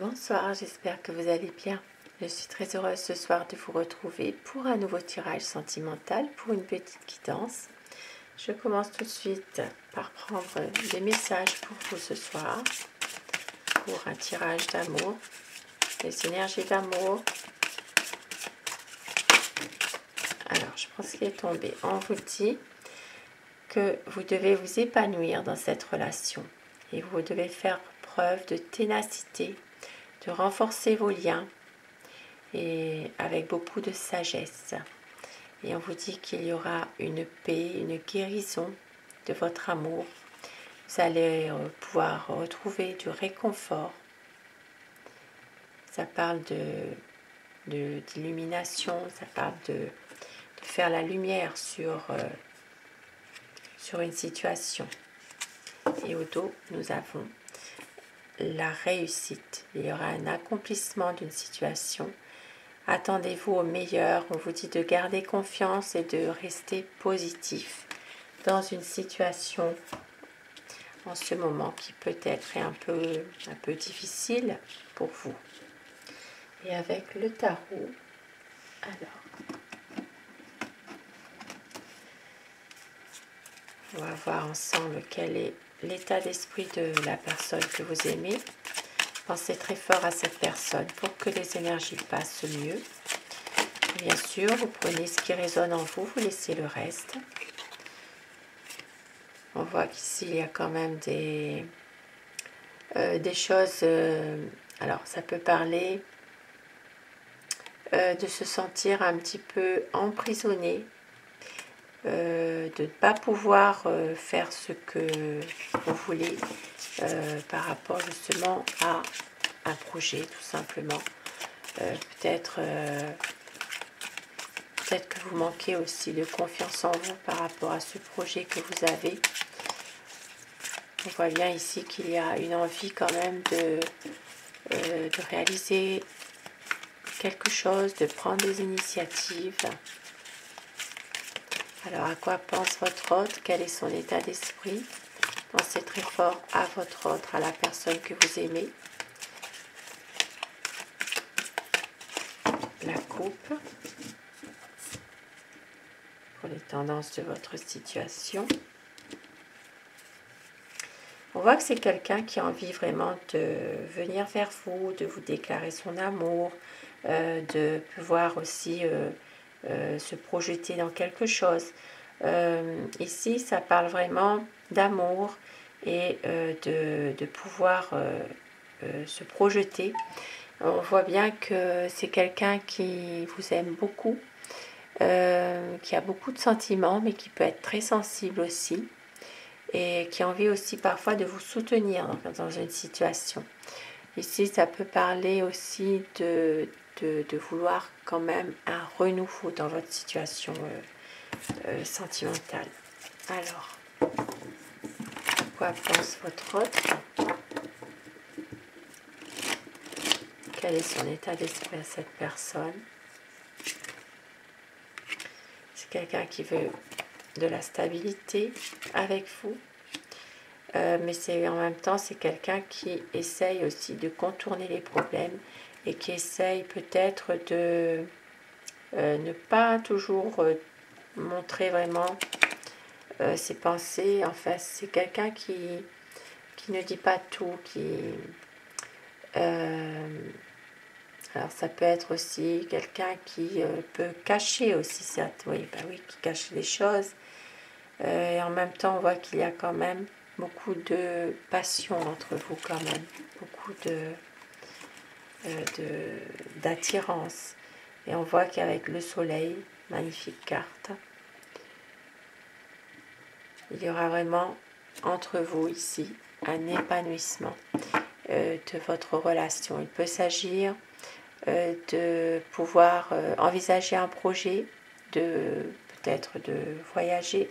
Bonsoir, j'espère que vous allez bien. Je suis très heureuse ce soir de vous retrouver pour un nouveau tirage sentimental, pour une petite guidance. Je commence tout de suite par prendre des messages pour vous ce soir, pour un tirage d'amour, des énergies d'amour. Alors, je prends ce qui est tombé. On vous dit que vous devez vous épanouir dans cette relation et vous devez faire preuve de ténacité, de renforcer vos liens et avec beaucoup de sagesse. Et on vous dit qu'il y aura une paix, une guérison de votre amour. Vous allez pouvoir retrouver du réconfort. Ça parle d'illumination, ça parle de faire la lumière sur une situation. Et au dos, nous avons la réussite. Il y aura un accomplissement d'une situation. Attendez-vous au meilleur. On vous dit de garder confiance et de rester positif dans une situation en ce moment qui peut-être est un peu difficile pour vous. Et avec le tarot, alors, on va voir ensemble quel est l'état d'esprit de la personne que vous aimez. Pensez très fort à cette personne pour que les énergies passent mieux. Bien sûr, vous prenez ce qui résonne en vous, vous laissez le reste. On voit qu'ici, il y a quand même des choses... alors, ça peut parler de se sentir un petit peu emprisonné, de ne pas pouvoir faire ce que vous voulez par rapport justement à un projet, tout simplement. Peut-être que vous manquez aussi de confiance en vous par rapport à ce projet que vous avez. On voit bien ici qu'il y a une envie quand même de réaliser quelque chose, de prendre des initiatives. Alors, à quoi pense votre autre? Quel est son état d'esprit? Pensez très fort à votre autre, à la personne que vous aimez. La coupe. Pour les tendances de votre situation. On voit que c'est quelqu'un qui a envie vraiment de venir vers vous, de vous déclarer son amour, de pouvoir aussi se projeter dans quelque chose. Ici, ça parle vraiment d'amour et de pouvoir se projeter. On voit bien que c'est quelqu'un qui vous aime beaucoup, qui a beaucoup de sentiments, mais qui peut être très sensible aussi. Et qui a envie aussi parfois de vous soutenir dans une situation. Ici, ça peut parler aussi de vouloir quand même un renouveau dans votre situation sentimentale. Alors, quoi pense votre autre? Quel est son état d'esprit à cette personne? C'est quelqu'un qui veut de la stabilité avec vous, mais c'est en même temps c'est quelqu'un qui essaye aussi de contourner les problèmes et qui essaye peut-être de ne pas toujours montrer vraiment ses pensées. En fait, c'est quelqu'un qui ne dit pas tout, alors ça peut être aussi quelqu'un qui peut cacher aussi ça, oui, qui cache les choses. Et en même temps, on voit qu'il y a quand même beaucoup de passion entre vous quand même, beaucoup d'attirance. Et on voit qu'avec le soleil, magnifique carte, il y aura vraiment entre vous ici un épanouissement de votre relation. Il peut s'agir de pouvoir envisager un projet, peut-être de voyager.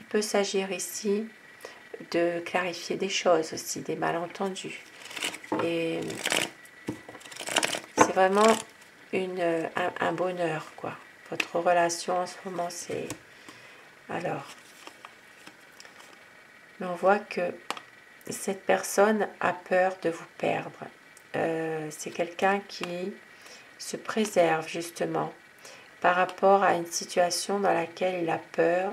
Il peut s'agir ici de clarifier des choses aussi, des malentendus. Et c'est vraiment un bonheur, quoi. Votre relation en ce moment, c'est... Alors, mais on voit que cette personne a peur de vous perdre. c'est quelqu'un qui se préserve justement par rapport à une situation dans laquelle il a peur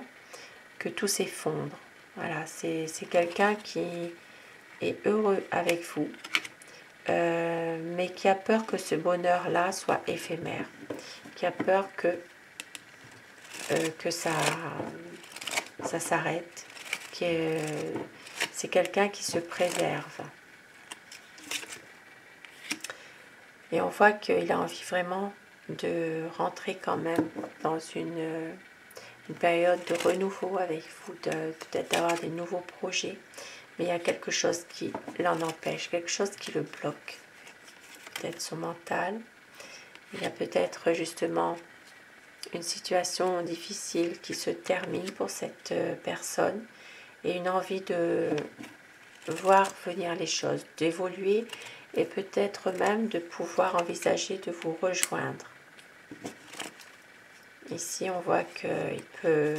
que tout s'effondre. Voilà, c'est quelqu'un qui est heureux avec vous, mais qui a peur que ce bonheur-là soit éphémère, qui a peur que ça s'arrête, c'est quelqu'un qui se préserve. Et on voit qu'il a envie vraiment de rentrer quand même dans une période de renouveau avec vous, peut-être d'avoir des nouveaux projets, mais il y a quelque chose qui l'en empêche, quelque chose qui le bloque. Peut-être son mental, il y a peut-être justement une situation difficile qui se termine pour cette personne et une envie de voir venir les choses, d'évoluer et peut-être même de pouvoir envisager de vous rejoindre. Ici, on voit qu'il peut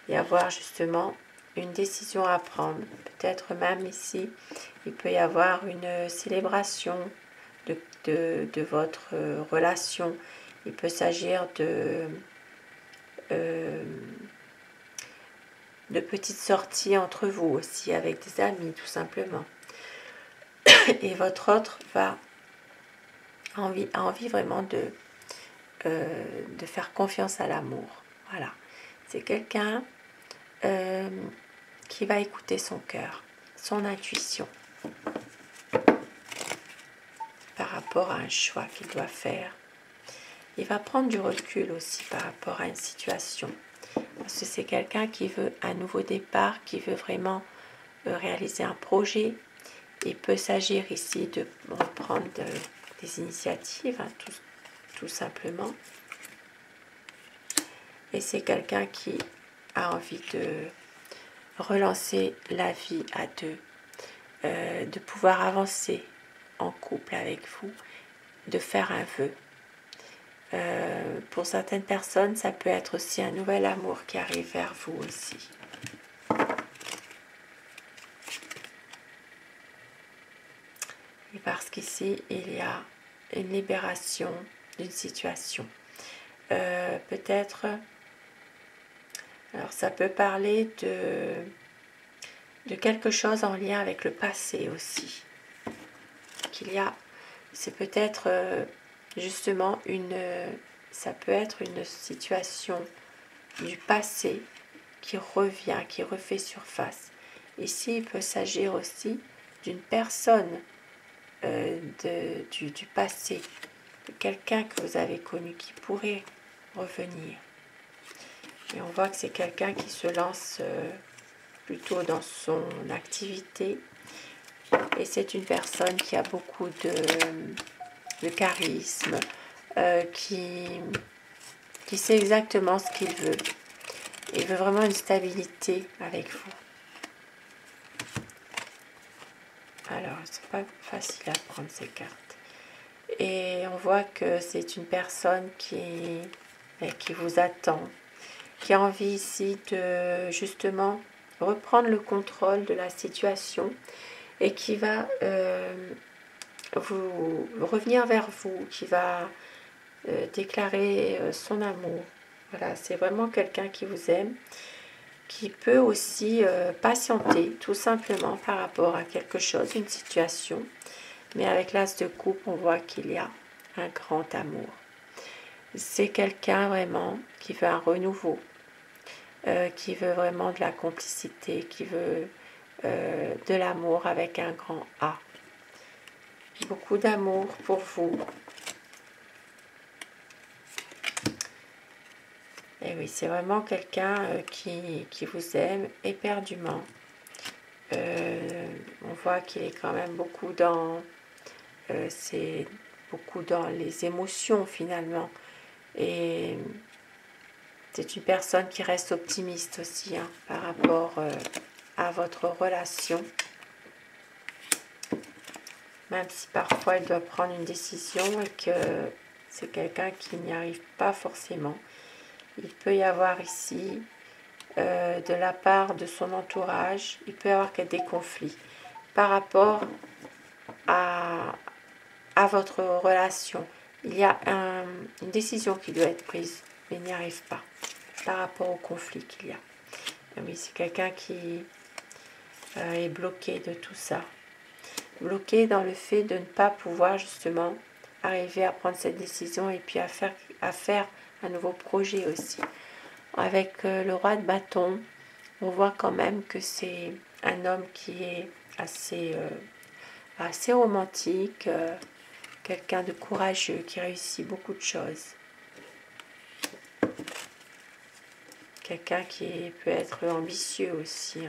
y avoir justement une décision à prendre. Peut-être même ici, il peut y avoir une célébration de votre relation. Il peut s'agir de petites sorties entre vous aussi, avec des amis tout simplement. Et votre autre a envie vraiment de faire confiance à l'amour. Voilà. C'est quelqu'un qui va écouter son cœur, son intuition par rapport à un choix qu'il doit faire. Il va prendre du recul aussi par rapport à une situation. Parce que c'est quelqu'un qui veut un nouveau départ, qui veut vraiment réaliser un projet. Il peut s'agir ici de reprendre des initiatives, hein, tout simplement. Et c'est quelqu'un qui a envie de relancer la vie à deux, de pouvoir avancer en couple avec vous, de faire un vœu. Pour certaines personnes, ça peut être aussi un nouvel amour qui arrive vers vous aussi. Et parce qu'ici, il y a une libération d'une situation. Peut-être, alors ça peut parler de quelque chose en lien avec le passé aussi. C'est peut-être justement ça peut être une situation du passé qui revient, qui refait surface. Ici, il peut s'agir aussi d'une personne du passé, de quelqu'un que vous avez connu qui pourrait revenir. Et on voit que c'est quelqu'un qui se lance plutôt dans son activité. Et c'est une personne qui a beaucoup de charisme, qui sait exactement ce qu'il veut. Il veut vraiment une stabilité avec vous. Alors, c'est pas facile à prendre ces cartes. Et on voit que c'est une personne qui vous attend, qui a envie ici de justement reprendre le contrôle de la situation et qui va vous revenir vers vous, qui va déclarer son amour. Voilà, c'est vraiment quelqu'un qui vous aime, qui peut aussi patienter tout simplement par rapport à quelque chose, une situation. Mais avec l'as de coupe, on voit qu'il y a un grand amour. C'est quelqu'un vraiment qui veut un renouveau, qui veut vraiment de la complicité, qui veut de l'amour avec un grand A. Beaucoup d'amour pour vous. Et oui, c'est vraiment quelqu'un qui vous aime éperdument. On voit qu'il est quand même beaucoup dans les émotions finalement. Et c'est une personne qui reste optimiste aussi hein, par rapport à votre relation. Même si parfois elle doit prendre une décision et que c'est quelqu'un qui n'y arrive pas forcément. Il peut y avoir ici, de la part de son entourage, il peut y avoir des conflits par rapport à à votre relation. Il y a une décision qui doit être prise, mais il n'y arrive pas par rapport au conflit qu'il y a. Oui, c'est quelqu'un qui est bloqué de tout ça. Bloqué dans le fait de ne pas pouvoir justement arriver à prendre cette décision et puis à faire un nouveau projet aussi. Avec le roi de bâton, on voit quand même que c'est un homme qui est assez romantique, quelqu'un de courageux qui réussit beaucoup de choses. Quelqu'un qui peut être ambitieux aussi.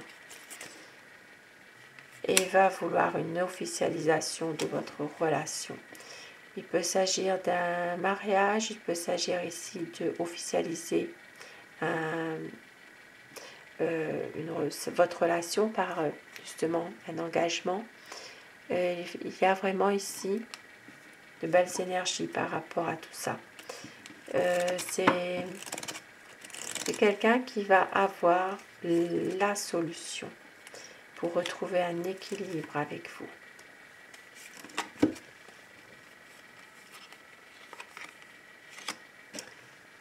Et va vouloir une officialisation de votre relation. Il peut s'agir d'un mariage, il peut s'agir ici de officialiser votre relation par justement un engagement. Il y a vraiment ici de belles énergies par rapport à tout ça. C'est quelqu'un qui va avoir la solution pour retrouver un équilibre avec vous.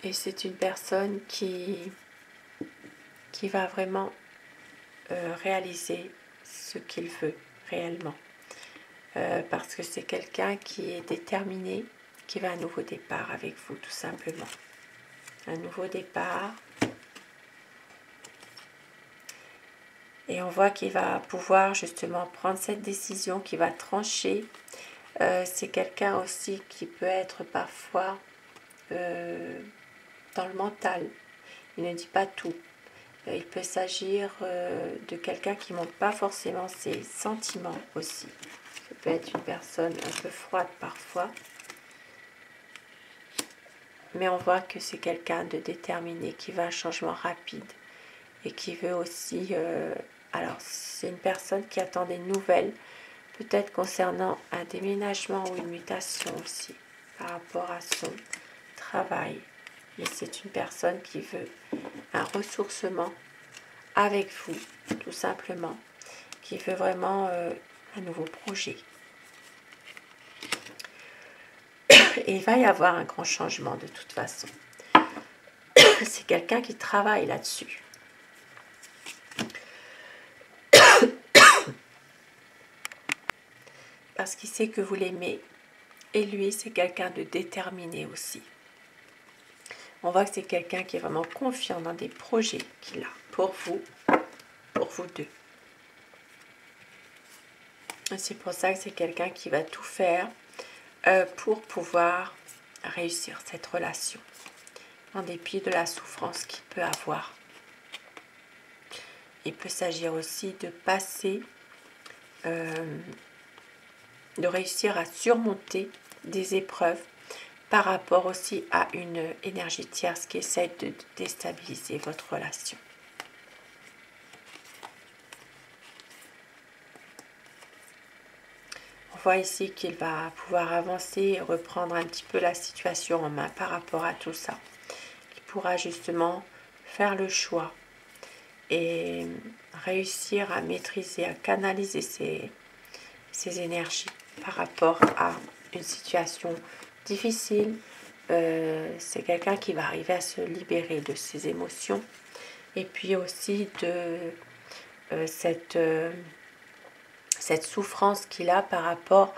Et c'est une personne qui va vraiment réaliser ce qu'il veut réellement. Parce que c'est quelqu'un qui est déterminé, qui va à un nouveau départ avec vous, tout simplement. Un nouveau départ. Et on voit qu'il va pouvoir justement prendre cette décision, qui va trancher. C'est quelqu'un aussi qui peut être parfois dans le mental. Il ne dit pas tout. Il peut s'agir de quelqu'un qui ne montre pas forcément ses sentiments aussi. Ça peut être une personne un peu froide parfois. Mais on voit que c'est quelqu'un de déterminé, qui veut un changement rapide. Et qui veut aussi... alors, c'est une personne qui attend des nouvelles, peut-être concernant un déménagement ou une mutation aussi, par rapport à son travail. Mais c'est une personne qui veut un ressourcement avec vous, tout simplement, qui veut vraiment un nouveau projet. Et il va y avoir un grand changement de toute façon. C'est quelqu'un qui travaille là-dessus. Parce qu'il sait que vous l'aimez. Et lui, c'est quelqu'un de déterminé aussi. On voit que c'est quelqu'un qui est vraiment confiant dans des projets qu'il a pour vous deux. C'est pour ça que c'est quelqu'un qui va tout faire pour pouvoir réussir cette relation, en dépit de la souffrance qu'il peut avoir. Il peut s'agir aussi de passer, de réussir à surmonter des épreuves par rapport aussi à une énergie tierce qui essaie de déstabiliser votre relation. On voit ici qu'il va pouvoir avancer et reprendre un petit peu la situation en main par rapport à tout ça. Il pourra justement faire le choix et réussir à maîtriser, à canaliser ses énergies par rapport à une situation difficile. C'est quelqu'un qui va arriver à se libérer de ses émotions et puis aussi de cette souffrance qu'il a par rapport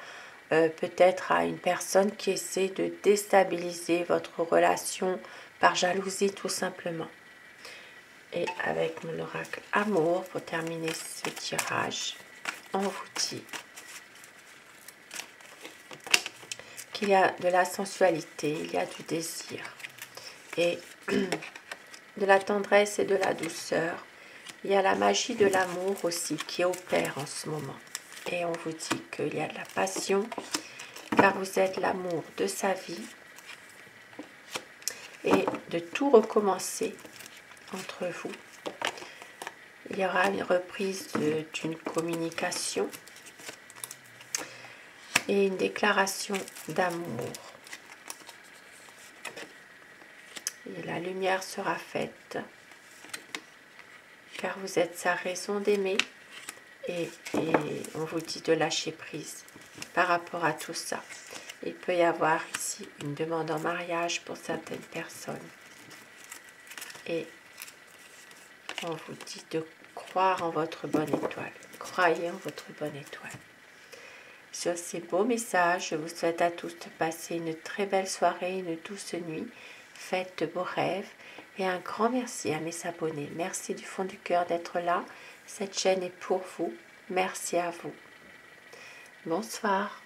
peut-être à une personne qui essaie de déstabiliser votre relation par jalousie tout simplement. Et avec mon oracle amour, pour terminer ce tirage, on vous dit qu'il y a de la sensualité, il y a du désir et de la tendresse et de la douceur. Il y a la magie de l'amour aussi qui opère en ce moment. Et on vous dit qu'il y a de la passion, car vous êtes l'amour de sa vie et de tout recommencer entre vous. Il y aura une reprise d'une communication et une déclaration d'amour. Et la lumière sera faite, car vous êtes sa raison d'aimer et on vous dit de lâcher prise par rapport à tout ça. Il peut y avoir ici une demande en mariage pour certaines personnes. Et on vous dit de croire en votre bonne étoile. Croyez en votre bonne étoile. Sur ces beaux messages, je vous souhaite à tous de passer une très belle soirée, une douce nuit. Faites de beaux rêves. Et un grand merci à mes abonnés. Merci du fond du cœur d'être là. Cette chaîne est pour vous. Merci à vous. Bonsoir.